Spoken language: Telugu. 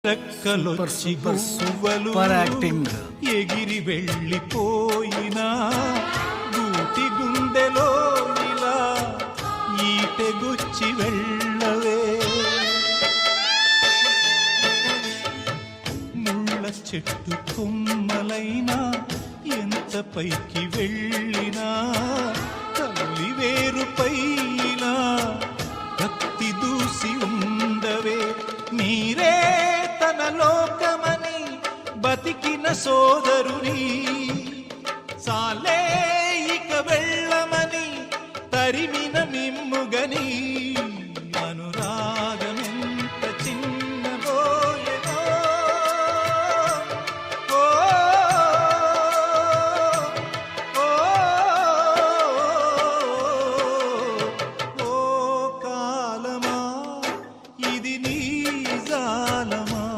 రెక్కలొచ్చి గువ్వలు ఎగిరి వెళ్ళిపోయినా గూటి గుండెలో ఇలా ఈటెగుచ్చి వెళ్ళవే. ముళ్ళ చెట్టు కొమ్మలైనా ఎంత పైకి వెళ్ళినా తల్లి వేరుపై ఇలా కత్తి దూసి ఉండవే. మీరే తన లోకమని బతికిన సోదరుని సాలే ఇక వెళ్ళమని తరిమిన మిమ్ముగని